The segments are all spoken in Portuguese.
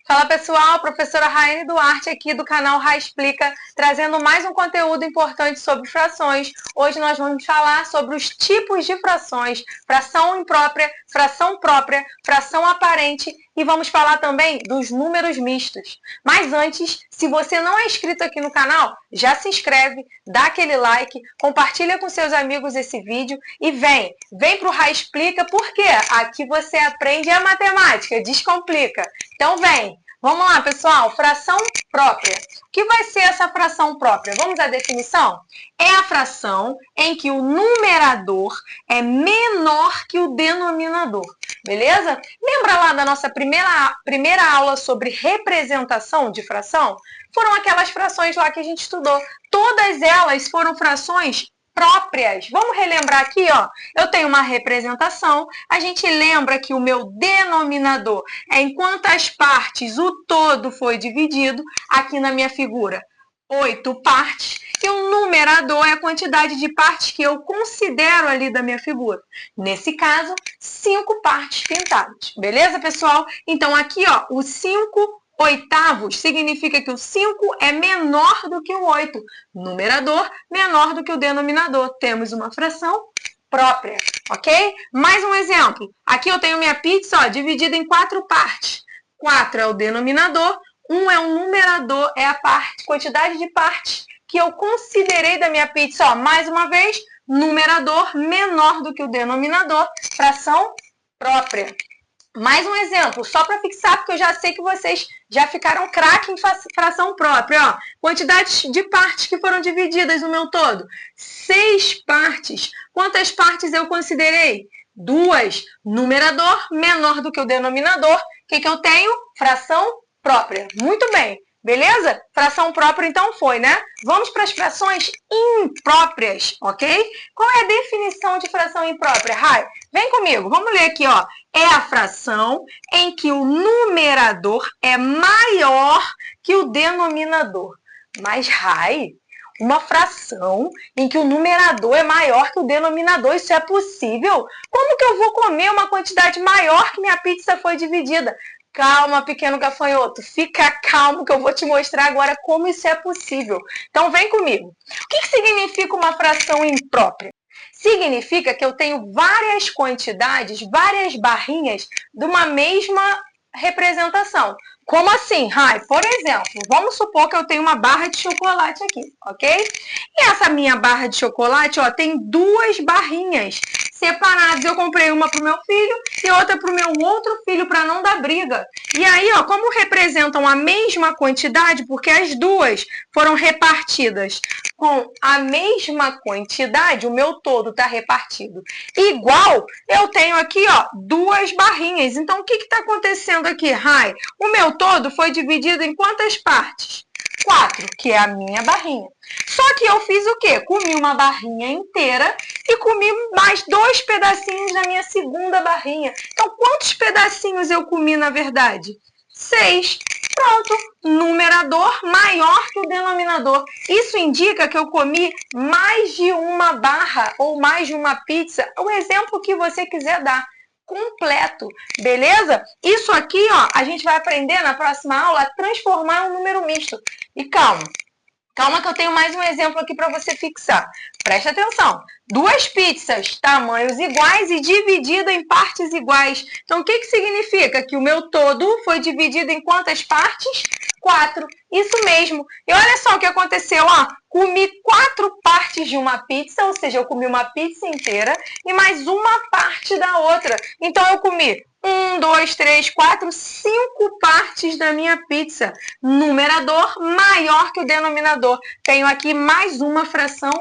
Fala pessoal, professora Raiane Duarte aqui do canal Rai Explica, trazendo mais um conteúdo importante sobre frações. Hoje nós vamos falar sobre os tipos de frações, fração imprópria, fração própria, fração aparente e vamos falar também dos números mistos. Mas antes, se você não é inscrito aqui no canal, já se inscreve, dá aquele like, compartilha com seus amigos esse vídeo e vem para o Rai Explica, porque aqui você aprende a matemática, descomplica. Então vem! Vamos lá, pessoal, fração própria. O que vai ser essa fração própria? Vamos à definição? É a fração em que o numerador é menor que o denominador, beleza? Lembra lá da nossa primeira aula sobre representação de fração? Foram aquelas frações lá que a gente estudou. Todas elas foram frações próprias. Vamos relembrar aqui, ó. Eu tenho uma representação, a gente lembra que o meu denominador é em quantas partes o todo foi dividido, aqui na minha figura, 8 partes, e o numerador é a quantidade de partes que eu considero ali da minha figura. Nesse caso, 5 partes pintadas. Beleza, pessoal? Então, aqui, ó, o 5 oitavos significa que o 5 é menor do que o 8. Numerador menor do que o denominador. Temos uma fração própria, ok? Mais um exemplo. Aqui eu tenho minha pizza, ó, dividida em 4 partes. 4 é o denominador, 1 é o numerador, é a quantidade de partes que eu considerei da minha pizza. Ó, mais uma vez, numerador menor do que o denominador, fração própria. Mais um exemplo, só para fixar, porque eu já sei que vocês já ficaram craque em fração própria. Ó. Quantidade de partes que foram divididas no meu todo. 6 partes. Quantas partes eu considerei? 2. Numerador menor do que o denominador. O que eu tenho? Fração própria. Muito bem. Beleza? Fração própria, então, foi, né? Vamos para as frações impróprias, ok? Qual é a definição de fração imprópria, Rai? Vem comigo, vamos ler aqui, ó. É a fração em que o numerador é maior que o denominador. Mas, Rai, uma fração em que o numerador é maior que o denominador, isso é possível? Como que eu vou comer uma quantidade maior que minha pizza foi dividida? Calma, pequeno gafanhoto, fica calmo que eu vou te mostrar agora como isso é possível. Então, vem comigo. O que significa uma fração imprópria? Significa que eu tenho várias quantidades, várias barrinhas de uma mesma representação. Como assim, Rai? Por exemplo, vamos supor que eu tenho uma barra de chocolate aqui, ok? E essa minha barra de chocolate, ó, tem 2 barrinhas separadas. Eu comprei uma para o meu filho e outra para o meu outro filho, para não dar briga. E aí, ó, como representam a mesma quantidade, porque as duas foram repartidas com a mesma quantidade, o meu todo está repartido igual, eu tenho aqui, ó, 2 barrinhas. Então, o que está acontecendo aqui, Rai? O meu todo foi dividido em quantas partes? 4, que é a minha barrinha. Só que eu fiz o quê? Comi uma barrinha inteira e comi mais 2 pedacinhos da minha segunda barrinha. Então, quantos pedacinhos eu comi, na verdade? 6. Pronto, numerador maior que o denominador. Isso indica que eu comi mais de uma barra ou mais de uma pizza, o exemplo que você quiser dar, completo, beleza? Isso aqui, ó, a gente vai aprender na próxima aula a transformar um número misto. E calma. Calma que eu tenho mais um exemplo aqui para você fixar. Presta atenção. 2 pizzas, tamanhos iguais e dividida em partes iguais. Então, o que significa? Que o meu todo foi dividido em quantas partes? 4. Isso mesmo. E olha só o que aconteceu, ó. Comi 4 partes de uma pizza, ou seja, eu comi uma pizza inteira e mais uma parte da outra. Então, eu comi 1, 2, 3, 4, 5 partes da minha pizza. Numerador maior que o denominador. Tenho aqui mais uma fração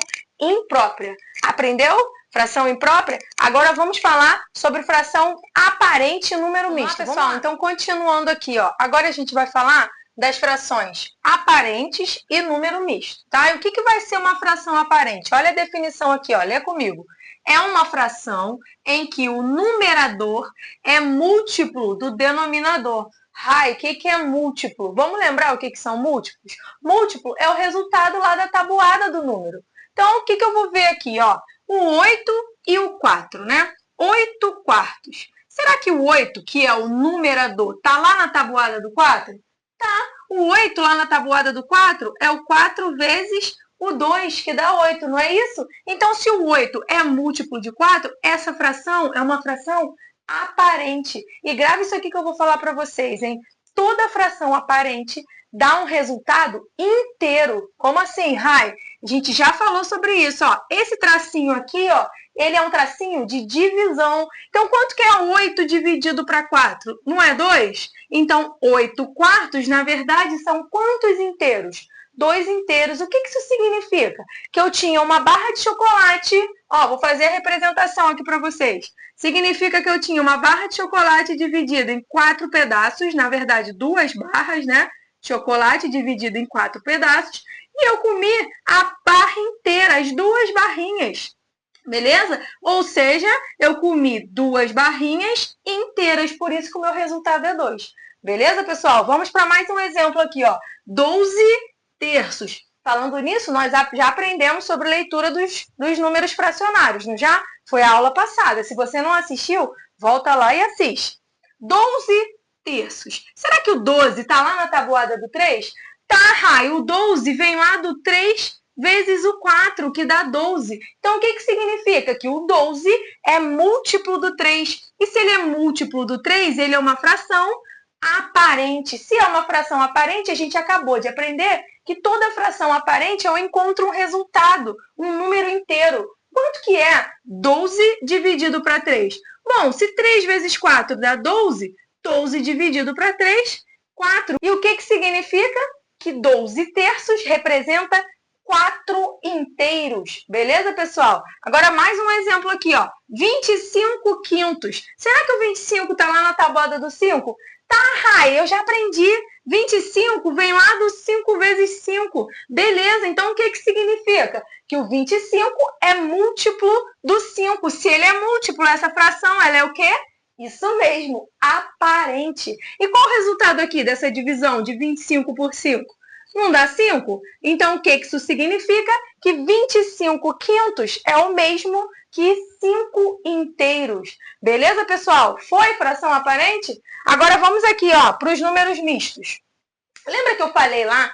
imprópria. Aprendeu? Fração imprópria? Agora vamos falar sobre fração aparente e número misto. Pessoal, então continuando aqui, ó. Agora a gente vai falar das frações aparentes e número misto, tá? E o que vai ser uma fração aparente? Olha a definição aqui, ó. Lê comigo. É uma fração em que o numerador é múltiplo do denominador. Rai, o que é múltiplo? Vamos lembrar o que são múltiplos? Múltiplo é o resultado lá da tabuada do número. Então, o que eu vou ver aqui? Ó? O 8 e o 4, né? 8 quartos. Será que o 8, que é o numerador, está lá na tabuada do 4? Tá. O 8 lá na tabuada do 4 é o 4 vezes o 2, que dá 8, não é isso? Então, se o 8 é múltiplo de 4, essa fração é uma fração aparente. E grave isso aqui que eu vou falar para vocês, hein? Toda fração aparente dá um resultado inteiro. Como assim, Rai? A gente já falou sobre isso, ó. Esse tracinho aqui, ó, ele é um tracinho de divisão. Então, quanto que é 8 dividido para 4? Não é 2? Então, 8 quartos, na verdade, são quantos inteiros? 2 inteiros. O que isso significa? Que eu tinha uma barra de chocolate. Ó, vou fazer a representação aqui para vocês. Significa que eu tinha uma barra de chocolate dividida em 4 pedaços, na verdade, 2 barras, né? Chocolate dividido em 4 pedaços. E eu comi a barra inteira, as 2 barrinhas. Beleza? Ou seja, eu comi 2 barrinhas inteiras, por isso que o meu resultado é 2. Beleza, pessoal? Vamos para mais um exemplo aqui, ó. 12 terços. Falando nisso, nós já aprendemos sobre leitura dos números fracionários, não já? Foi a aula passada. Se você não assistiu, volta lá e assiste. 12 terços. Será que o 12 está lá na tabuada do 3? Tá, Rai, o 12 vem lá do 3 vezes o 4, que dá 12. Então, o que significa? Que o 12 é múltiplo do 3. E se ele é múltiplo do 3, ele é uma fração aparente. Se é uma fração aparente, a gente acabou de aprender que toda fração aparente eu encontro um resultado, um número inteiro. Quanto que é 12 dividido para 3? Bom, se 3 vezes 4 dá 12, 12 dividido para 3, 4. E o que significa? Que 12 terços representa 4 inteiros. Beleza, pessoal? Agora, mais um exemplo aqui, ó. 25 quintos. Será que o 25 está lá na tabuada do 5? Tá, Rai, eu já aprendi. 25 vem lá do 5 vezes 5. Beleza, então o que significa? Que o 25 é múltiplo do 5. Se ele é múltiplo, essa fração, ela é o quê? Isso mesmo, aparente. E qual o resultado aqui dessa divisão de 25 por 5? Não dá 5? Então, o que isso significa? Que 25 quintos é o mesmo que 5 inteiros. Beleza, pessoal? Foi fração aparente? Agora, vamos aqui para os números mistos. Lembra que eu falei lá,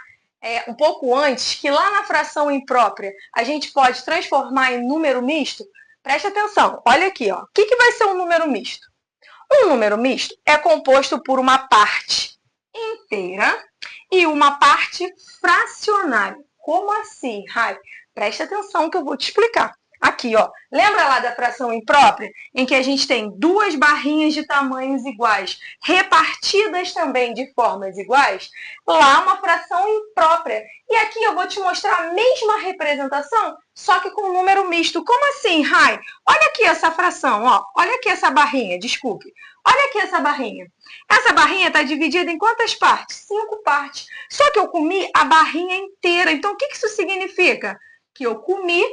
um pouco antes, que lá na fração imprópria a gente pode transformar em número misto? Preste atenção, olha aqui. Ó. O que vai ser um número misto? Um número misto é composto por uma parte inteira e uma parte fracionária. Como assim, Rai? Preste atenção que eu vou te explicar. Aqui, ó. Lembra lá da fração imprópria, em que a gente tem 2 barrinhas de tamanhos iguais, repartidas também de formas iguais? Lá uma fração imprópria. E aqui eu vou te mostrar a mesma representação, só que com número misto. Como assim, Rai? Olha aqui essa fração, ó. Olha aqui essa barrinha, desculpe. Olha aqui essa barrinha. Essa barrinha está dividida em quantas partes? 5 partes. Só que eu comi a barrinha inteira. Então, o que isso significa? Que eu comi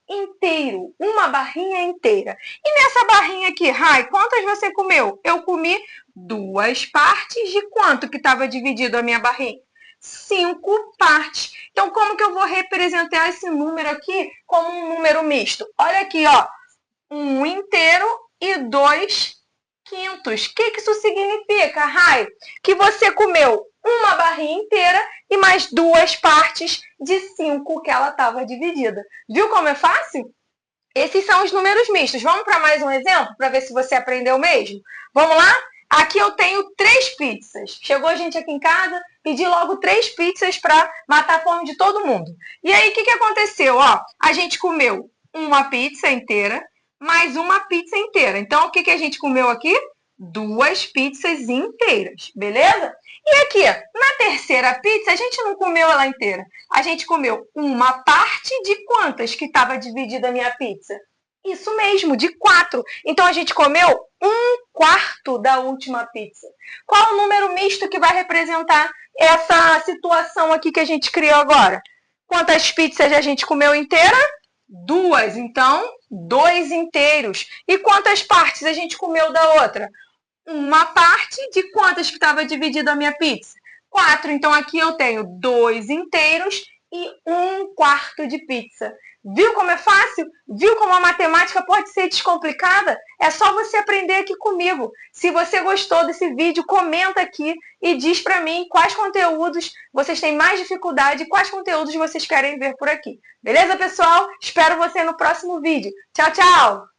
inteiro, uma barrinha inteira. E nessa barrinha aqui, Rai, quantas você comeu? Eu comi 2 partes de quanto que estava dividido a minha barrinha? 5 partes. Então, como que eu vou representar esse número aqui como um número misto? Olha aqui, ó, 1 inteiro e 2 quintos. O que isso significa, Rai? Que você comeu uma barrinha inteira e mais 2 partes de 5 que ela estava dividida. Viu como é fácil? Esses são os números mistos. Vamos para mais um exemplo, para ver se você aprendeu mesmo? Vamos lá? Aqui eu tenho 3 pizzas. Chegou a gente aqui em casa, pedi logo 3 pizzas para matar a fome de todo mundo. E aí, o que aconteceu? Ó, a gente comeu uma pizza inteira, mais uma pizza inteira. Então, o que a gente comeu aqui? 2 pizzas inteiras, beleza? E aqui, na terceira pizza, a gente não comeu ela inteira. A gente comeu uma parte de quantas que estava dividida a minha pizza? Isso mesmo, de 4. Então, a gente comeu 1/4 da última pizza. Qual o número misto que vai representar essa situação aqui que a gente criou agora? Quantas pizzas a gente comeu inteira? 2. Então, 2 inteiros. E quantas partes a gente comeu da outra? Uma parte de quantas que estava dividida a minha pizza? 4. Então, aqui eu tenho 2 inteiros e 1/4 de pizza. Viu como é fácil? Viu como a matemática pode ser descomplicada? É só você aprender aqui comigo. Se você gostou desse vídeo, comenta aqui e diz para mim quais conteúdos vocês têm mais dificuldade e quais conteúdos vocês querem ver por aqui. Beleza, pessoal? Espero você no próximo vídeo. Tchau, tchau!